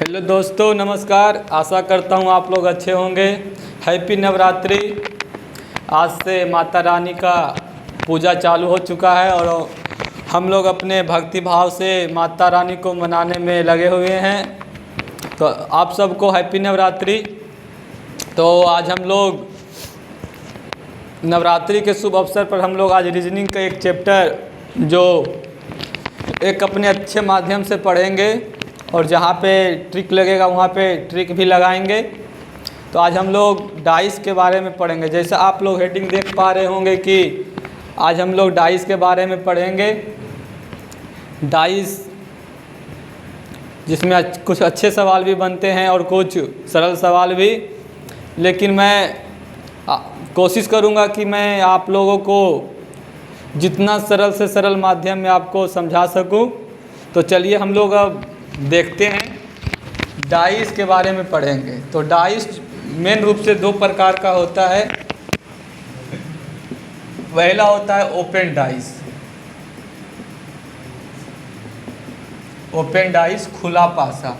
Hello दोस्तों, नमस्कार। आशा करता हूँ आप लोग अच्छे होंगे। हैप्पी नवरात्रि। आज से माता रानी का पूजा चालू हो चुका है और हम लोग अपने भक्ति भाव से माता रानी को मनाने में लगे हुए हैं। तो आप सबको हैप्पी नवरात्रि। तो आज हम लोग नवरात्रि के शुभ अवसर पर हम लोग आज रीजनिंग का एक चैप्टर जो एक अपने अच्छे माध्यम से पढ़ेंगे और जहाँ पे ट्रिक लगेगा वहाँ पे ट्रिक भी लगाएंगे। तो आज हम लोग डाइस के बारे में पढ़ेंगे। जैसे आप लोग हेडिंग देख पा रहे होंगे कि आज हम लोग डाइस के बारे में पढ़ेंगे। डाइस जिसमें कुछ अच्छे सवाल भी बनते हैं और कुछ सरल सवाल भी, लेकिन मैं कोशिश करूँगा कि मैं आप लोगों को जितना सरल से सरल माध्यम में आपको समझा सकूं। तो चलिए हम लोग अब देखते हैं डाइस के बारे में पढ़ेंगे। तो डाइस मेन रूप से दो प्रकार का होता है। पहला होता है ओपन डाइस। ओपन डाइस खुला पासा,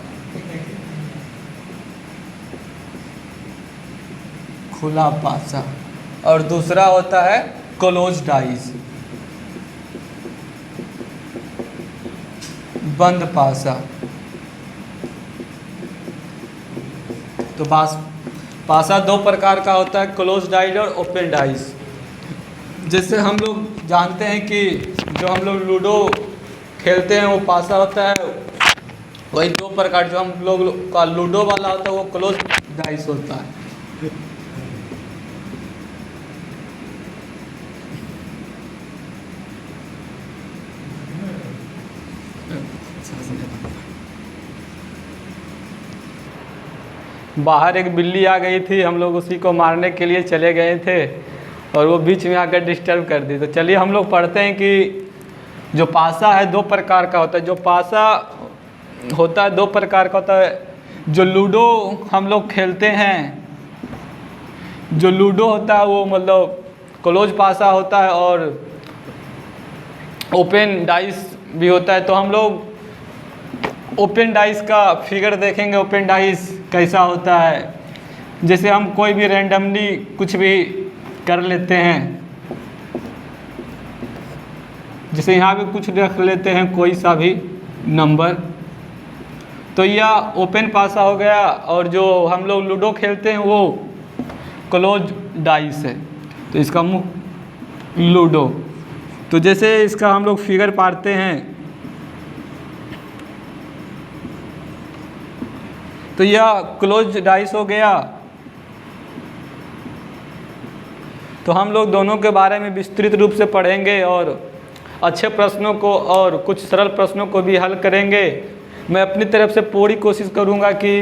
खुला पासा। और दूसरा होता है क्लोज डाइस, बंद पासा। तो पासा दो प्रकार का होता है, क्लोज डाइस और ओपन डाइस। जैसे हम लोग जानते हैं कि जो हम लोग लूडो खेलते हैं वो पासा होता है, वही दो प्रकार जो हम लोग का लूडो वाला होता है वो क्लोज डाइस होता है। बाहर एक बिल्ली आ गई थी, हम लोग उसी को मारने के लिए चले गए थे और वो बीच में आकर डिस्टर्ब कर दी। तो चलिए हम लोग पढ़ते हैं कि जो पासा है दो प्रकार का होता है। जो पासा होता है दो प्रकार का होता है। जो लूडो हम लोग खेलते हैं, जो लूडो होता है वो मतलब क्लोज पासा होता है और ओपन डाइस भी होता है। तो हम लोग ओपन डाइस का फिगर देखेंगे। ओपन डाइस कैसा होता है, जैसे हम कोई भी रैंडमली कुछ भी कर लेते हैं। जैसे यहाँ पे कुछ रख लेते हैं, कोई सा भी नंबर, तो यह ओपन पासा हो गया। और जो हम लोग लूडो खेलते हैं वो क्लोज डाइस है। तो इसका मुँह लूडो। तो जैसे इसका हम लोग फिगर पाते हैं, तो यह क्लोज डाइस हो गया। तो हम लोग दोनों के बारे में विस्तृत रूप से पढ़ेंगे और अच्छे प्रश्नों को और कुछ सरल प्रश्नों को भी हल करेंगे। मैं अपनी तरफ से पूरी कोशिश करूंगा कि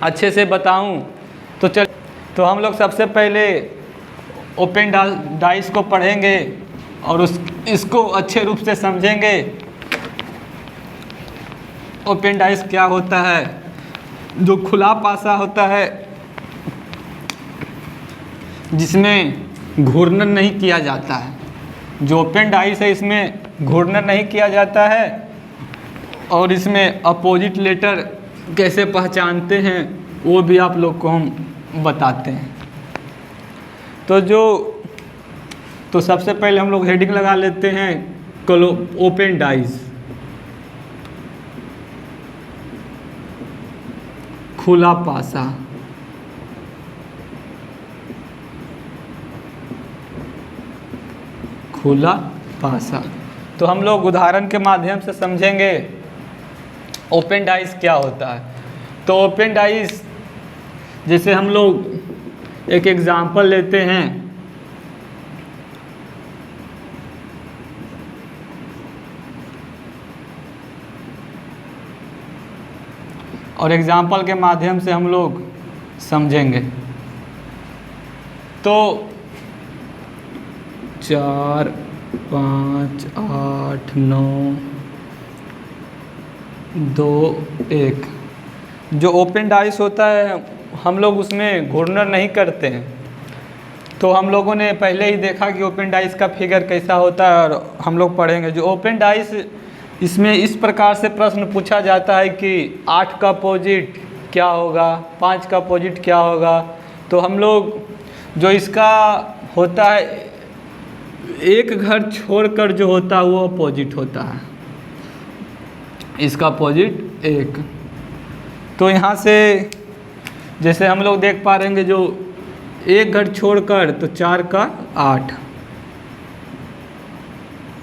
अच्छे से बताऊं। तो हम लोग सबसे पहले ओपन डाइस को पढ़ेंगे और इसको अच्छे रूप से समझेंगे। ओपन डाइस क्या होता है? जो खुला पासा होता है जिसमें घूर्णन नहीं किया जाता है। जो ओपन डाइस है इसमें घूर्णन नहीं किया जाता है और इसमें अपोजिट लेटर कैसे पहचानते हैं वो भी आप लोग को हम बताते हैं। तो सबसे पहले हम लोग हेडिंग लगा लेते हैं ओपन डाइस, खुला पासा। खुला पासा। तो हम लोग उदाहरण के माध्यम से समझेंगे ओपन डाइस क्या होता है। तो ओपन डाइस, जैसे हम लोग एक एग्जांपल लेते हैं। और एग्जाम्पल के माध्यम से हम लोग समझेंगे। तो 4, 5, 8, 9, 2, 1। जो ओपन डाइस होता है हम लोग उसमें घूर्णन नहीं करते हैं। तो हम लोगों ने पहले ही देखा कि ओपन डाइस का फिगर कैसा होता है और हम लोग पढ़ेंगे। जो ओपन डाइस इसमें इस प्रकार से प्रश्न पूछा जाता है कि 8 का अपोजिट क्या होगा, 5 का अपोजिट क्या होगा। तो हम लोग जो इसका होता है, एक घर छोड़कर जो होता है वो अपोजिट होता है, इसका अपोजिट 1। तो यहाँ से जैसे हम लोग देख पा रहे हैं जो एक घर छोड़कर तो 4 का 8,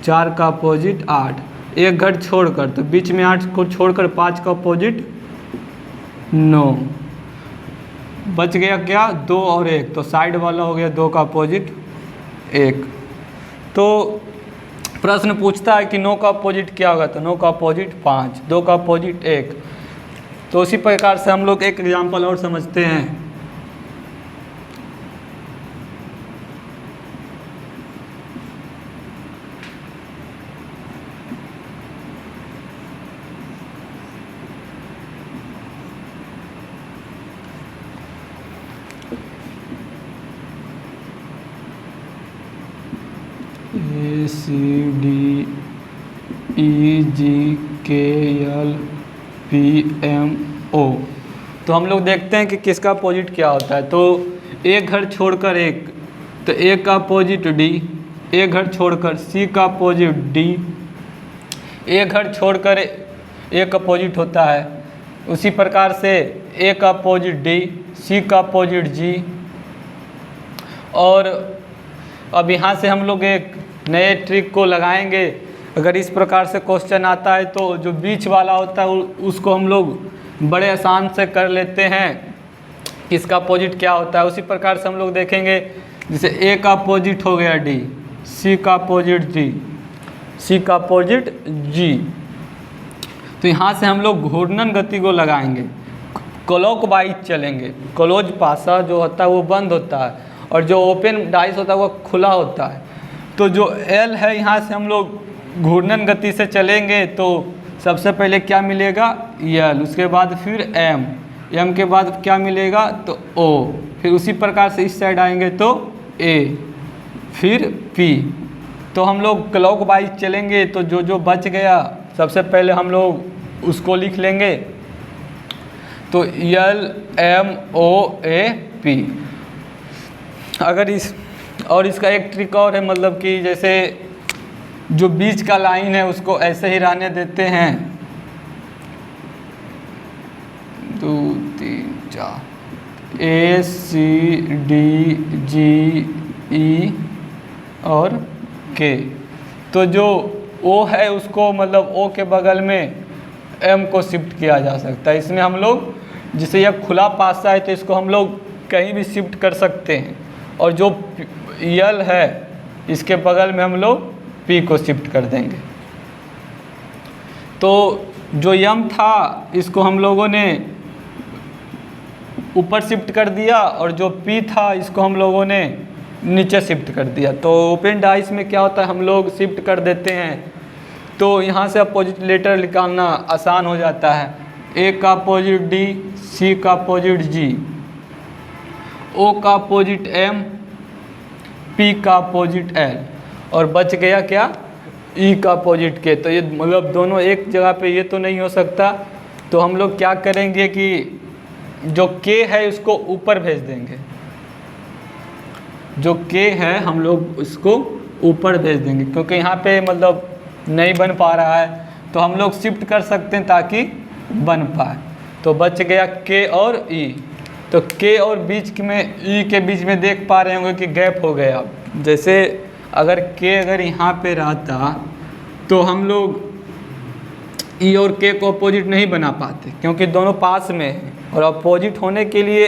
4 का अपोजिट 8, एक घर छोड़कर तो बीच में 8 को छोड़कर 5 का अपोजिट 9, बच गया क्या 2 और 1, तो साइड वाला हो गया 2 का अपोजिट 1। तो प्रश्न पूछता है कि 9 का अपोजिट क्या होगा, तो 9 का अपोजिट 5, 2 का अपोजिट 1। तो उसी प्रकार से हम लोग एक एग्जाम्पल और समझते हैं। ACDEGKLPMO। तो हम लोग देखते हैं कि किसका अपोजिट क्या होता है। तो एक घर छोड़कर 1, तो एक का अपोजिट D, एक घर छोड़कर C का अपोजिट D, एक घर छोड़कर एक अपोजिट होता है। उसी प्रकार से A का अपोजिट D, C का अपोजिट G। और अब यहाँ से हम लोग एक नए ट्रिक को लगाएंगे। अगर इस प्रकार से क्वेश्चन आता है तो जो बीच वाला होता है उसको हम लोग बड़े आसान से कर लेते हैं, इसका अपोजिट क्या होता है। उसी प्रकार से हम लोग देखेंगे, जैसे A का अपोजिट हो गया D, C का अपोजिट G, C का अपोजिट G। तो यहाँ से हम लोग घूर्णन गति को लगाएंगे, क्लॉकवाइज चलेंगे। क्लोज पासा जो होता है वो बंद होता है और जो ओपन डाइस होता है वो खुला होता है। तो जो L है यहाँ से हम लोग घूर्णन गति से चलेंगे तो सबसे पहले क्या मिलेगा L, उसके बाद फिर M के बाद क्या मिलेगा तो O, फिर उसी प्रकार से इस साइड आएंगे तो A, फिर P। तो हम लोग क्लॉकवाइज चलेंगे तो जो जो बच गया सबसे पहले हम लोग उसको लिख लेंगे। तो L M O A P। अगर इसका एक ट्रिक और है, मतलब कि जैसे जो बीच का लाइन है उसको ऐसे ही रहने देते हैं, 2 3 4 A C D G E और K। तो जो O है उसको मतलब O के बगल में M को शिफ्ट किया जा सकता है। इसमें हम लोग जैसे यह खुला पासा है तो इसको हम लोग कहीं भी शिफ्ट कर सकते हैं, और जो L है इसके बगल में हम लोग P को शिफ्ट कर देंगे। तो जो M था इसको हम लोगों ने ऊपर शिफ्ट कर दिया और जो P था इसको हम लोगों ने नीचे शिफ्ट कर दिया। तो ओपन डाइस में क्या होता है, हम लोग शिफ्ट कर देते हैं तो यहाँ से अपोजिट लेटर निकालना आसान हो जाता है। A का अपोजिट D, C का अपोजिट G, O का अपोजिट M, P का अपोजिट L, और बच गया क्या E का अपोजिट K। तो ये मतलब दोनों एक जगह पे ये तो नहीं हो सकता। तो हम लोग क्या करेंगे कि जो K है उसको ऊपर भेज देंगे, जो K है हम लोग उसको ऊपर भेज देंगे, क्योंकि यहाँ पे मतलब नहीं बन पा रहा है तो हम लोग शिफ्ट कर सकते हैं ताकि बन पाए। तो बच गया K और E। तो K और बीच में E के बीच में देख पा रहे होंगे कि गैप हो गया। जैसे अगर K अगर यहाँ पे रहता तो हम लोग E और K को अपोजिट नहीं बना पाते, क्योंकि दोनों पास में हैं और अपोजिट होने के लिए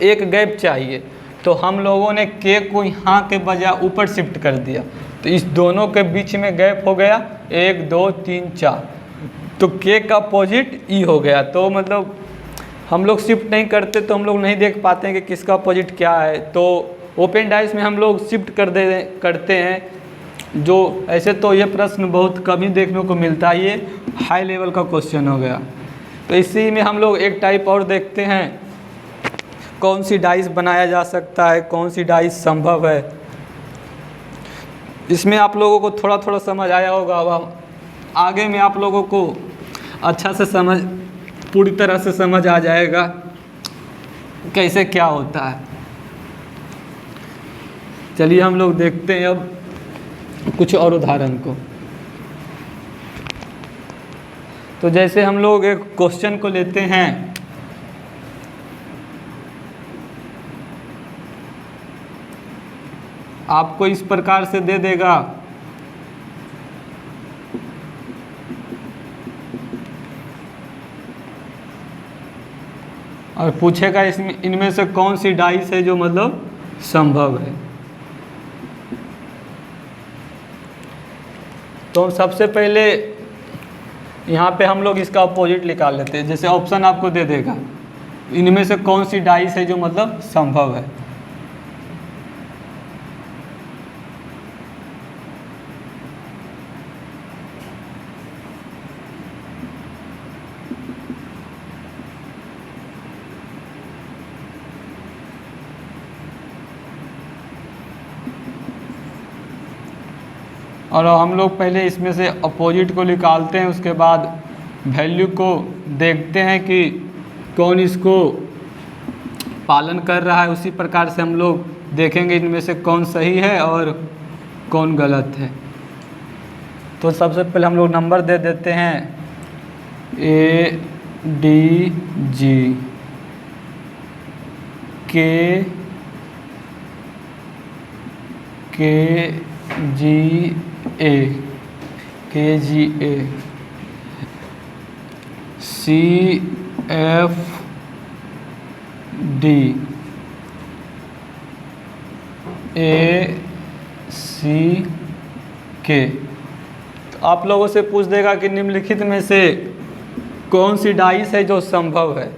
एक गैप चाहिए। तो हम लोगों ने K को यहाँ के बजाय ऊपर शिफ्ट कर दिया, तो इस दोनों के बीच में गैप हो गया 1 2 3 4। तो K का अपोजिट E हो गया। तो मतलब हम लोग शिफ्ट नहीं करते तो हम लोग नहीं देख पाते हैं कि किसका अपोजिट क्या है। तो ओपन डाइस में हम लोग शिफ्ट करते हैं। जो ऐसे तो ये प्रश्न बहुत कम ही देखने को मिलता है, ये हाई लेवल का क्वेश्चन हो गया। तो इसी में हम लोग एक टाइप और देखते हैं, कौन सी डाइस बनाया जा सकता है, कौन सी डाइस संभव है। इसमें आप लोगों को थोड़ा थोड़ा समझ आया होगा। अब आगे में आप लोगों को अच्छा से समझ, पूरी तरह से समझ आ जाएगा कैसे क्या होता है। चलिए हम लोग देखते हैं अब कुछ और उदाहरण को। तो जैसे हम लोग एक क्वेश्चन को लेते हैं, आपको इस प्रकार से दे देगा और पूछेगा इसमें इनमें से कौन सी डाइस है जो मतलब संभव है। तो सबसे पहले यहाँ पे हम लोग इसका अपोजिट निकाल लेते हैं। जैसे ऑप्शन आपको दे देगा इनमें से कौन सी डाइस है जो मतलब संभव है। और हम लोग पहले इसमें से अपोजिट को निकालते हैं, उसके बाद वैल्यू को देखते हैं कि कौन इसको पालन कर रहा है। उसी प्रकार से हम लोग देखेंगे इनमें से कौन सही है और कौन गलत है। तो सबसे पहले हम लोग नंबर दे देते हैं ADG KGA CFD ACK। तो आप लोगों से पूछ देगा कि निम्नलिखित में से कौन सी डाइस है जो संभव है।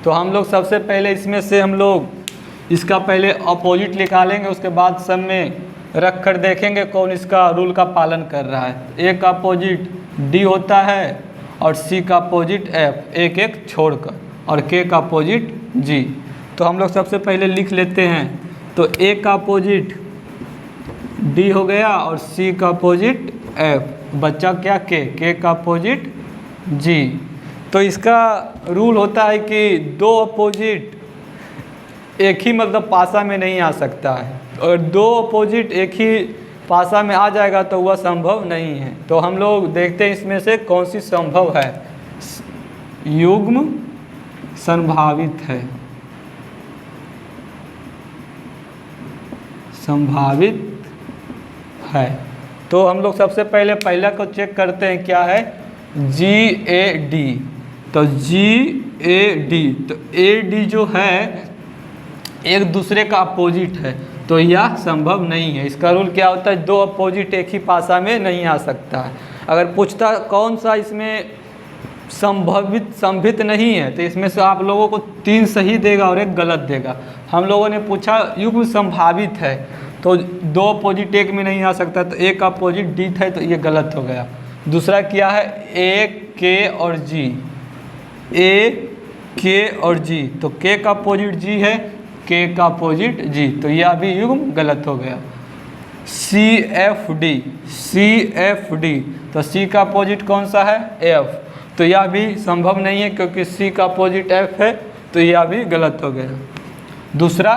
तो हम लोग सबसे पहले इसमें से हम लोग इसका पहले अपोजिट निकालेंगे, उसके बाद सब में रख कर देखेंगे कौन इसका रूल का पालन कर रहा है। ए का अपोजिट डी होता है और सी का अपोजिट एफ, एक एक छोड़कर, और के का अपोजिट जी। तो हम लोग सबसे पहले लिख लेते हैं। तो ए का अपोजिट डी हो गया और सी का अपोजिट एफ, बच्चा क्या के का अपोजिट जी। तो इसका रूल होता है कि दो अपोजिट एक ही मतलब पासा में नहीं आ सकता है, और दो अपोजिट एक ही पासा में आ जाएगा तो वह संभव नहीं है। तो हम लोग देखते हैं इसमें से कौन सी संभव है। युग्म संभावित है, संभावित है। तो हम लोग सबसे पहले पहला को चेक करते हैं क्या है, GAD। तो GAD, तो AD जो है एक दूसरे का अपोजिट है, तो यह संभव नहीं है। इसका रूल क्या होता है, दो अपोजिट एक ही पासा में नहीं आ सकता है। अगर पूछता कौन सा इसमें संभित नहीं है, तो इसमें से आप लोगों को 3 सही देगा और एक गलत देगा। हम लोगों ने पूछा युग्म संभावित है, तो दो अपोजिट एक में नहीं आ सकता, तो एक अपोजिट डी है, तो ये गलत हो गया। दूसरा क्या है, ए के और जी, ए के और जी, तो के का अपोजिट जी है, के का अपोजिट जी, तो यह भी युग्म गलत हो गया। CFD, तो सी का अपोजिट कौन सा है, एफ, तो यह भी संभव नहीं है क्योंकि सी का अपोजिट एफ है, तो यह भी गलत हो गया। दूसरा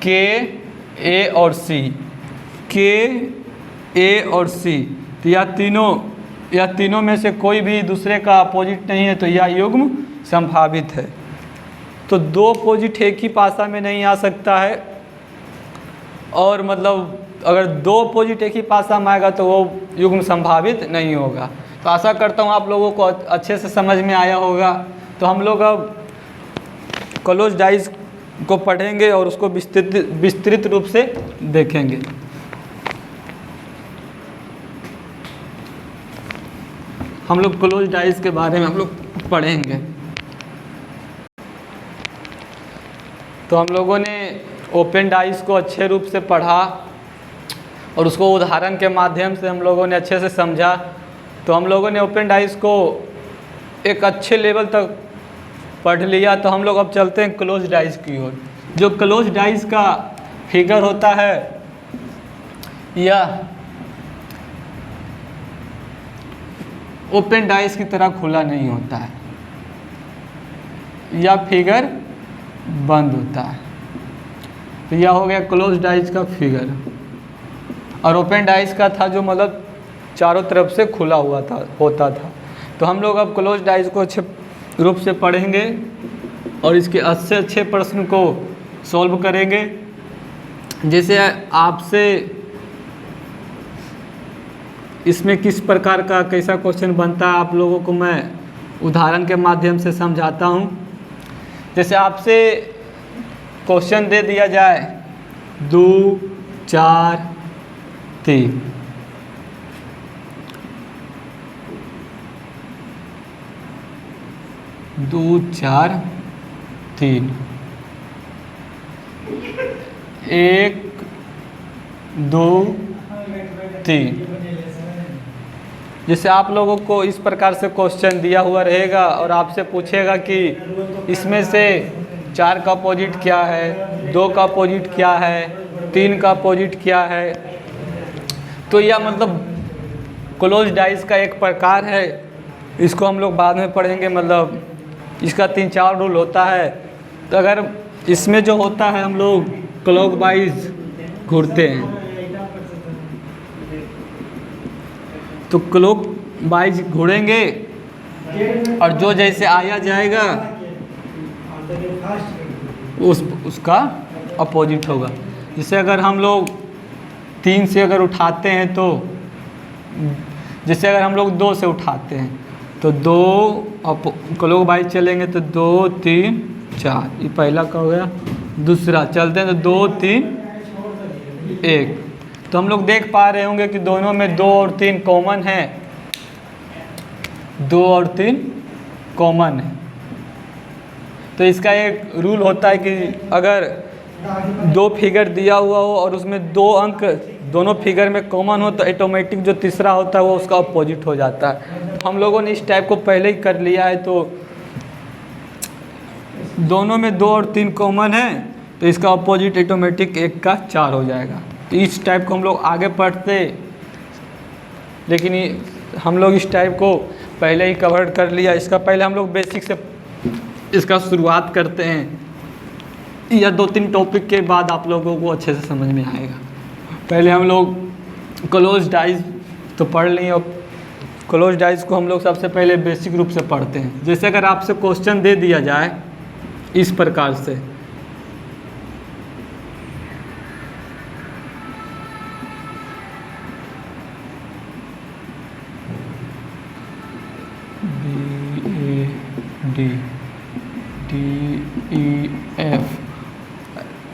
के ए और सी, के ए और सी, तो यह तीनों में से कोई भी दूसरे का अपोजिट नहीं है, तो यह युग्म संभावित है। तो दो अपोजिट एक ही पासा में नहीं आ सकता है, और मतलब अगर दो अपोजिट एक ही पासा में आएगा तो वो युग्म संभावित नहीं होगा। तो आशा करता हूँ आप लोगों को अच्छे से समझ में आया होगा। तो हम लोग अब क्लोज डाइस को पढ़ेंगे और उसको विस्तृत रूप से देखेंगे। हम लोग क्लोज डाइस के बारे में हम लोग पढ़ेंगे। तो हम लोगों ने ओपन डाइस को अच्छे रूप से पढ़ा और उसको उदाहरण के माध्यम से हम लोगों ने अच्छे से समझा। तो हम लोगों ने ओपन डाइस को एक अच्छे लेवल तक पढ़ लिया। तो हम लोग अब चलते हैं क्लोज डाइस की ओर। जो क्लोज डाइस का फिगर होता है, यह ओपन डाइस की तरह खुला नहीं होता है, या फिगर बंद होता है। तो यह हो गया क्लोज डाइस का फिगर। और ओपन डाइस का था जो मतलब चारों तरफ से खुला हुआ था होता था। तो हम लोग अब क्लोज डाइस को अच्छे रूप से पढ़ेंगे और इसके अच्छे अच्छे प्रश्न को सॉल्व करेंगे। जैसे आपसे इसमें किस प्रकार का कैसा क्वेश्चन बनता है आप लोगों को मैं उदाहरण के माध्यम से समझाता हूँ। जैसे आपसे क्वेश्चन दे दिया जाए 2 4 3, 2 4 3, 1 2 3। जैसे आप लोगों को इस प्रकार से क्वेश्चन दिया हुआ रहेगा और आपसे पूछेगा कि इसमें से 4 का अपोजिट क्या है, 2 का अपोजिट क्या है, 3 का अपोजिट क्या है। तो यह मतलब क्लोज डाइस का एक प्रकार है। इसको हम लोग बाद में पढ़ेंगे। मतलब इसका 3-4 रूल होता है। तो अगर इसमें जो होता है हम लोग क्लॉकवाइज घूरते हैं, तो क्लॉकवाइज घूरेंगे और जो जैसे आया जाएगा उसका अपोजिट होगा। जैसे अगर हम लोग 3 से अगर उठाते हैं तो जैसे अगर हम लोग 2 से उठाते हैं तो 2 क्लॉकवाइज चलेंगे तो 2 3 4, ये पहला का हो गया। दूसरा चलते हैं तो 2 3 1। तो हम लोग देख पा रहे होंगे कि दोनों में 2 और 3 कॉमन है, 2 और 3 कॉमन है। तो इसका एक रूल होता है कि अगर 2 फिगर दिया हुआ हो और उसमें 2 अंक दोनों फिगर में कॉमन हो तो ऑटोमेटिक जो तीसरा होता है वो उसका अपोजिट हो जाता है। हम लोगों ने इस टाइप को पहले ही कर लिया है। तो दोनों में 2 और 3 कॉमन है तो इसका अपोजिट ऑटोमेटिक 1 का 4 हो जाएगा। तो इस टाइप को हम लोग आगे पढ़ते, लेकिन हम लोग इस टाइप को पहले ही कवर कर लिया। इसका पहले हम लोग बेसिक से इसका शुरुआत करते हैं, या 2-3 टॉपिक के बाद आप लोगों को अच्छे से समझ में आएगा। पहले हम लोग क्लोज डाइस तो पढ़ लिए और क्लोज डाइस को हम लोग सबसे पहले बेसिक रूप से पढ़ते हैं। जैसे अगर आपसे क्वेश्चन दे दिया जाए इस प्रकार से, DEF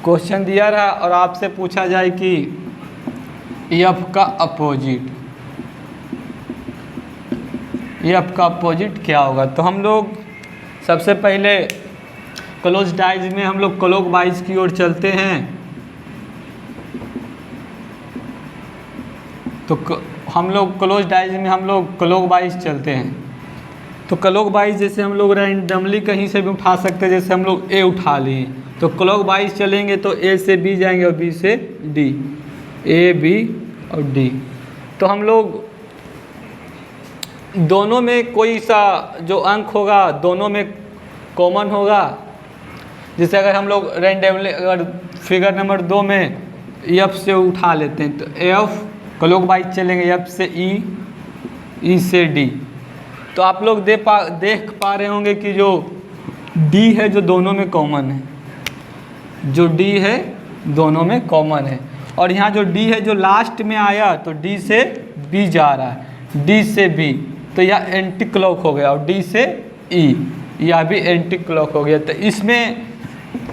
क्वेश्चन दिया रहा और आपसे पूछा जाए कि F का अपोजिट, F का अपोजिट क्या होगा। तो हम लोग सबसे पहले क्लोज डाइस में हम लोग क्लॉकवाइज की ओर चलते हैं। तो हम लोग क्लोज डाइस में हम लोग क्लॉकवाइज चलते हैं। तो क्लॉकवाइज जैसे हम लोग रैंडमली कहीं से भी उठा सकते हैं। जैसे हम लोग A उठा लिए तो क्लॉकवाइज चलेंगे तो A से B जाएंगे और B से D, A B और D। तो हम लोग दोनों में कोई सा जो अंक होगा दोनों में कॉमन होगा। जैसे अगर हम लोग रैंडमली अगर फिगर नंबर 2 में F से उठा लेते हैं तो F क्लॉकवाइज चलेंगे, F से E, E से D। तो आप लोग देख पा रहे होंगे कि जो D है जो दोनों में कॉमन है, जो D है दोनों में कॉमन है। और यहाँ जो D है जो लास्ट में आया तो D से B जा रहा है, D से B, तो यह एंटी क्लॉक हो गया। और D से E, यह भी एंटी क्लॉक हो गया। तो इसमें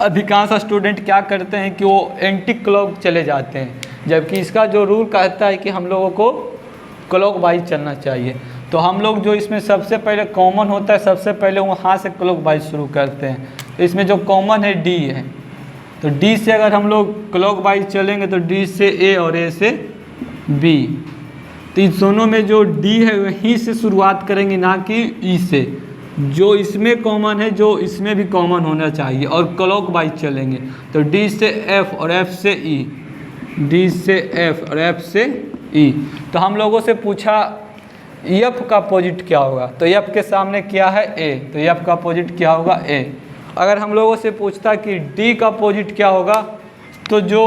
अधिकांश स्टूडेंट क्या करते हैं कि वो एंटी क्लॉक चले जाते हैं, जबकि इसका जो रूल कहता है कि हम लोगों को क्लॉकवाइज चलना चाहिए। तो हम लोग जो इसमें सबसे पहले कॉमन होता है सबसे पहले वहाँ से क्लॉकवाइज शुरू करते हैं। तो इसमें जो कॉमन है D है, तो D से अगर हम लोग क्लॉकवाइज चलेंगे तो D से A और A से B। तो इस दोनों में जो D है वहीं से शुरुआत करेंगे, ना कि E से। जो इसमें कॉमन है जो इसमें भी कॉमन होना चाहिए और क्लॉकवाइज चलेंगे। तो D से F और F से E, D से F और F से E। तो हम लोगों से पूछा एफ का अपोजिट क्या होगा, तो एफ के सामने क्या है ए, तो एफ का अपोजिट क्या होगा ए। अगर हम लोगों से पूछता कि डी का अपोजिट क्या होगा, तो जो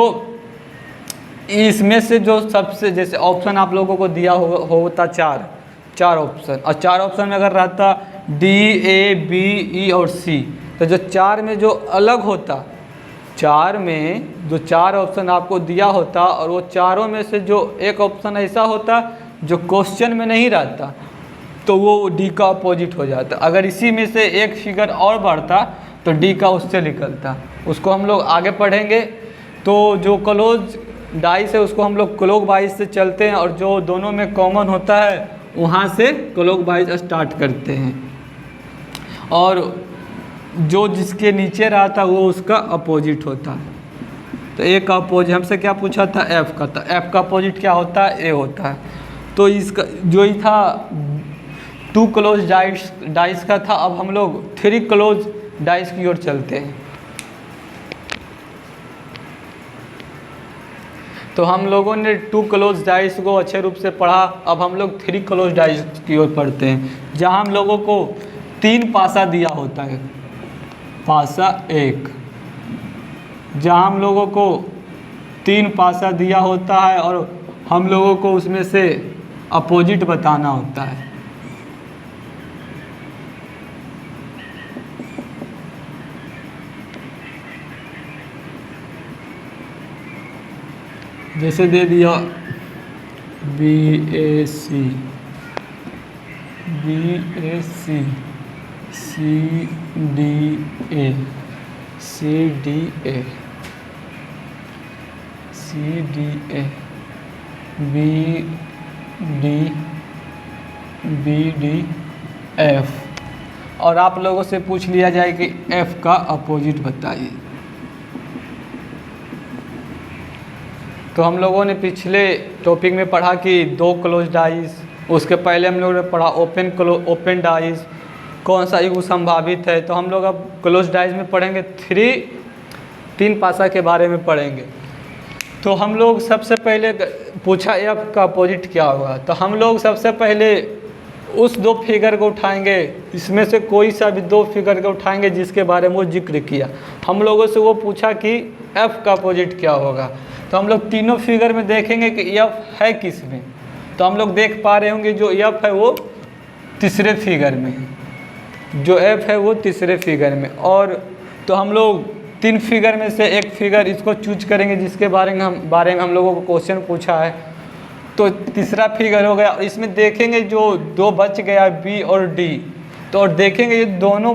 इसमें से जो सबसे, जैसे ऑप्शन आप लोगों को दिया होता चार ऑप्शन, और चार ऑप्शन में अगर रहता डी ए बी ई और सी, तो जो चार में जो अलग होता, चार में जो चार ऑप्शन आपको दिया होता और वो चारों में से जो एक ऑप्शन ऐसा होता जो क्वेश्चन में नहीं रहता, तो वो डी का अपोजिट हो जाता। अगर इसी में से एक फिगर और बढ़ता तो डी का उससे निकलता। उसको हम लोग आगे पढ़ेंगे। तो जो क्लोज डाइस है उसको हम लोग क्लॉक वाइज से चलते हैं, और जो दोनों में कॉमन होता है वहाँ से क्लॉक वाइज स्टार्ट करते हैं, और जो जिसके नीचे रहा था वो उसका अपोजिट होता है। तो ए का अपोजिट हमसे क्या पूछा था, एफ का, तो एफ का अपोजिट क्या होता है, ए होता है। तो इसका जो ही था 2 क्लोज डाइस का था, अब हम लोग 3 क्लोज डाइस की ओर चलते हैं। तो हम लोगों ने 2 क्लोज डाइस को अच्छे रूप से पढ़ा। अब हम लोग 3 क्लोज डाइस की ओर पढ़ते हैं, जहां हम लोगों को 3 पासा दिया होता है। पासा 1, जहां हम लोगों को 3 पासा दिया होता है और हम लोगों को उसमें से अपोजिट बताना होता है। जैसे दे दिया B A C, C D A, C D A, B D F, और आप लोगों से पूछ लिया जाए कि एफ का अपोजिट बताइए। तो हम लोगों ने पिछले टॉपिक में पढ़ा कि 2 क्लोज डाइस, उसके पहले हम लोगों ने पढ़ा ओपन डाइस, कौन सा युग संभावित है। तो हम लोग अब क्लोज डाइस में पढ़ेंगे 3 पासा के बारे में पढ़ेंगे। तो हम लोग सबसे पहले पूछा एफ का अपोजिट क्या होगा, तो हम लोग सबसे पहले उस 2 फिगर को उठाएंगे, इसमें से कोई सा भी 2 फिगर को उठाएंगे जिसके बारे में वो जिक्र किया। हम लोगों से वो पूछा कि एफ का अपोजिट क्या होगा, तो हम लोग तीनों फिगर में देखेंगे कि एफ है किस में। तो हम लोग देख पा रहे होंगे जो एफ है वो तीसरे फिगर में है, जो एफ है वो तीसरे फिगर में। और तो हम लोग 3 फिगर में से एक फिगर इसको चूज करेंगे जिसके बारे में हम लोगों को क्वेश्चन पूछा है। तो तीसरा फिगर हो गया, और इसमें देखेंगे जो 2 बच गया बी और डी, तो और देखेंगे ये दोनों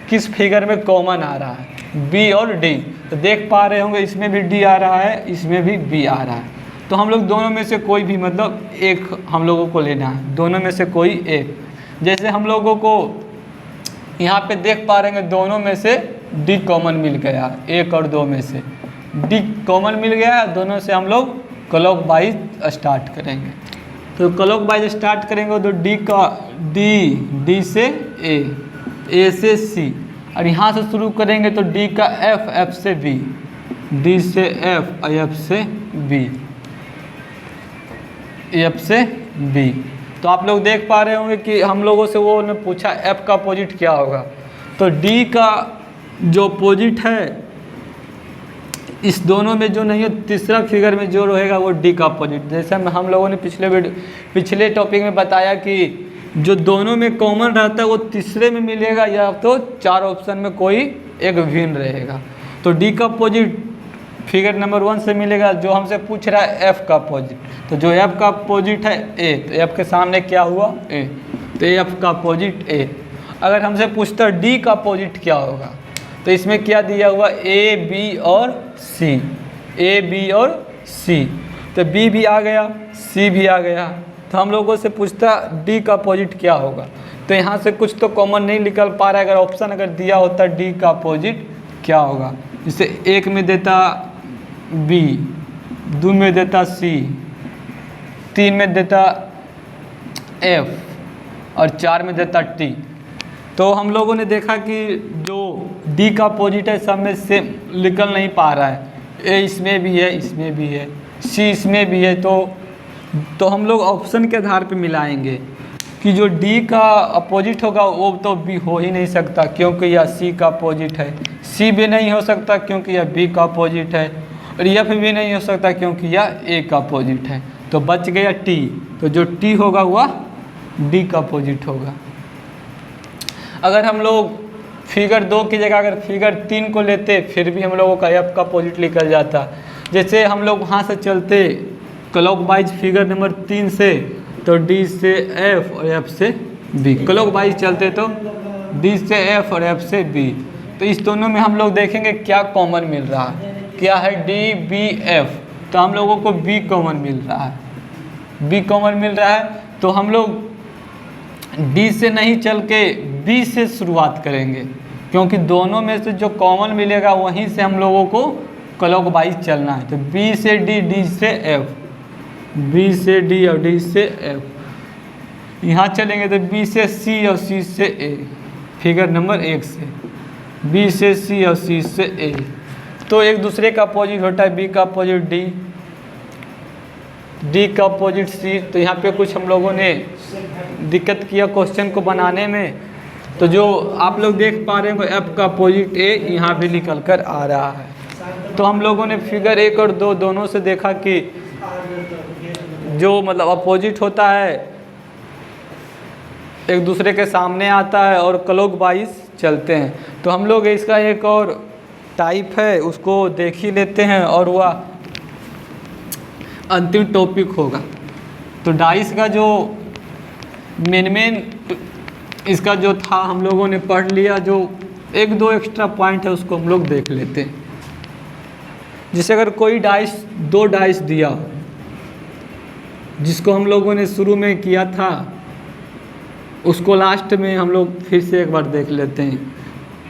किस फिगर में कॉमन आ रहा है, बी और डी। तो देख पा रहे होंगे इसमें भी डी आ रहा है, इसमें भी बी आ रहा है। तो हम लोग दोनों में से कोई भी, मतलब एक हम लोगों को लेना है, दोनों में से कोई एक। जैसे हम लोगों को यहाँ पे देख पा रहे हैं दोनों में से डी कॉमन मिल गया, 1 और 2 में से डी कॉमन मिल गया, दोनों से हम लोग क्लॉक वाइज स्टार्ट करेंगे। तो क्लॉक वाइज स्टार्ट करेंगे तो डी से ए से सी, और यहाँ से शुरू करेंगे तो डी का एफ से बी, डी से एफ, एफ से बी, एफ से बी। तो आप लोग देख पा रहे होंगे कि हम लोगों से वो ने पूछा एफ का अपोजिट क्या होगा, तो डी का जो अपोजिट है इस दोनों में जो नहीं है, तीसरा फिगर में जो रहेगा वो डी का अपोजिट। जैसे हम लोगों ने पिछले टॉपिक में बताया कि जो दोनों में कॉमन रहता है वो तीसरे में मिलेगा, या तो 4 ऑप्शन में कोई एक भिन्न रहेगा। तो डी का अपोजिट फिगर नंबर 1 से मिलेगा, जो हमसे पूछ रहा है एफ का अपोजिट। तो जो एफ का अपोजिट है ए, तो एफ के सामने क्या हुआ ए, तो एफ का अपोजिट ए। अगर हमसे पूछता डी का अपोजिट क्या होगा, तो इसमें क्या दिया हुआ ए बी और सी, ए बी और सी, तो बी भी आ गया, सी भी आ गया। तो हम लोगों से पूछता डी का अपोजिट क्या होगा, तो यहाँ से कुछ तो कॉमन नहीं निकल पा रहा है। अगर ऑप्शन अगर दिया होता डी का अपोजिट क्या होगा, जैसे 1 में देता बी, 2 में देता सी, 3 में देता एफ, और 4 में देता टी। तो हम लोगों ने देखा कि जो डी का अपोजिट है सब में से निकल नहीं पा रहा है, ए इसमें भी है, इसमें भी है, सी इसमें भी है। तो हम लोग ऑप्शन के आधार पे मिलाएंगे। कि जो डी का अपोजिट होगा वो तो बी हो ही नहीं सकता क्योंकि यह सी का अपोजिट है, सी भी नहीं हो सकता क्योंकि यह बी का अपोजिट है, और एफ भी नहीं हो सकता क्योंकि यह ए का अपोजिट है। तो बच गया टी, तो जो टी होगा वह डी का अपोजिट होगा। अगर हम लोग फिगर 2 की जगह अगर फिगर 3 को लेते फिर भी हम लोगों का एफ का अपोजिट निकल जाता। जैसे हम लोग वहाँ से चलते क्लॉकवाइज फिगर नंबर 3 से, तो डी से एफ और एफ से बी, क्लॉकवाइज चलते तो डी से एफ और एफ से बी। तो इस दोनों में हम लोग देखेंगे क्या कॉमन मिल रहा है, क्या है डी बी एफ, तो हम लोगों को बी कॉमन मिल रहा है, बी कॉमन मिल रहा है। तो हम लोग डी से नहीं चल के बी से शुरुआत करेंगे क्योंकि दोनों में से जो कॉमन मिलेगा वहीं से हम लोगों को क्लॉकवाइज चलना है। तो बी से डी, डी से एफ, बी से डी और डी से एफ। यहाँ चलेंगे तो बी से सी और सी से ए, फिगर नंबर 1 से बी से सी और सी से ए, तो एक दूसरे का अपोजिट होता है, बी का अपोजिट डी, डी का अपोजिट सी। तो यहाँ पे कुछ हम लोगों ने दिक्कत किया क्वेश्चन को बनाने में, तो जो आप लोग देख पा रहे हैं एफ का अपोजिट ए यहाँ भी निकल कर आ रहा है। तो हम लोगों ने फिगर 1 और 2 दोनों से देखा कि जो मतलब अपोजिट होता है एक दूसरे के सामने आता है और क्लॉकवाइज चलते हैं। तो हम लोग इसका एक और टाइप है उसको देख ही लेते हैं और वह अंतिम टॉपिक होगा। तो डाइस का जो मेन इसका जो था हम लोगों ने पढ़ लिया, जो 1-2 एक्स्ट्रा पॉइंट है उसको हम लोग देख लेते हैं। जैसे अगर कोई डाइस 2 डाइस दिया हो जिसको हम लोगों ने शुरू में किया था उसको लास्ट में हम लोग फिर से एक बार देख लेते हैं।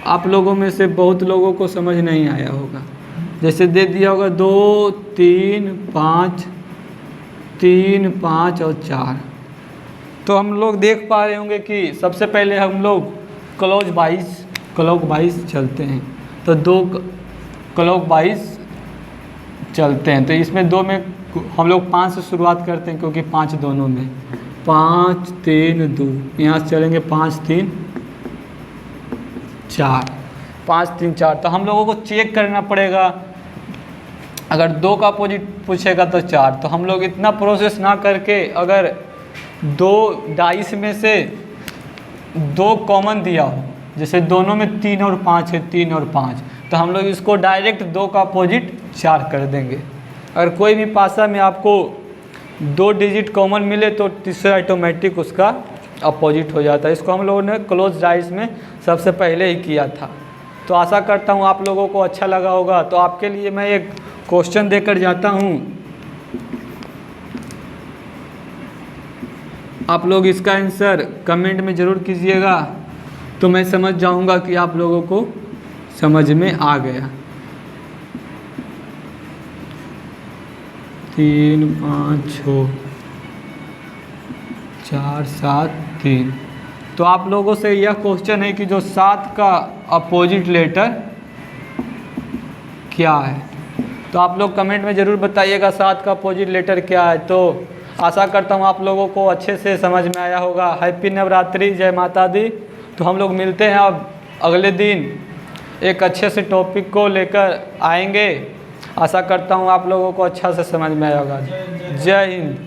आप लोगों में से बहुत लोगों को समझ नहीं आया होगा। जैसे दे दिया होगा 2 3 5 3 5 और 4, तो हम लोग देख पा रहे होंगे कि सबसे पहले हम लोग क्लॉकवाइज चलते हैं। तो 2 क्लॉकवाइज चलते हैं, तो इसमें 2 में हम लोग 5 से शुरुआत करते हैं क्योंकि 5 दोनों में, 5 3 2, यहाँ से चलेंगे 5 3 4, 5 3 4। तो हम लोगों को चेक करना पड़ेगा, अगर 2 का अपोजिट पूछेगा तो 4। तो हम लोग इतना प्रोसेस ना करके अगर 2 डाइस में से 2 कॉमन दिया हो, जैसे दोनों में 3 और 5 है, 3 और 5, तो हम लोग इसको डायरेक्ट 2 का अपोजिट 4 कर देंगे। अगर कोई भी पासा में आपको 2 डिजिट कॉमन मिले तो तीसरा ऑटोमेटिक उसका अपोजिट हो जाता है। इसको हम लोगों ने क्लोज डाइस में सबसे पहले ही किया था। तो आशा करता हूँ आप लोगों को अच्छा लगा होगा। तो आपके लिए मैं एक क्वेश्चन देकर जाता हूँ, आप लोग इसका आंसर कमेंट में ज़रूर कीजिएगा, तो मैं समझ जाऊँगा कि आप लोगों को समझ में आ गया। 3 5 6 4 7 3। तो आप लोगों से यह क्वेश्चन है कि जो 7 का अपोजिट लेटर क्या है। तो आप लोग कमेंट में ज़रूर बताइएगा 7 का अपोजिट लेटर क्या है। तो आशा करता हूँ आप लोगों को अच्छे से समझ में आया होगा। हैप्पी नवरात्रि, जय माता दी। तो हम लोग मिलते हैं अब अगले दिन एक अच्छे से टॉपिक को लेकर आएंगे। आशा करता हूँ आप लोगों को अच्छा से समझ में आया होगा। जय हिंद।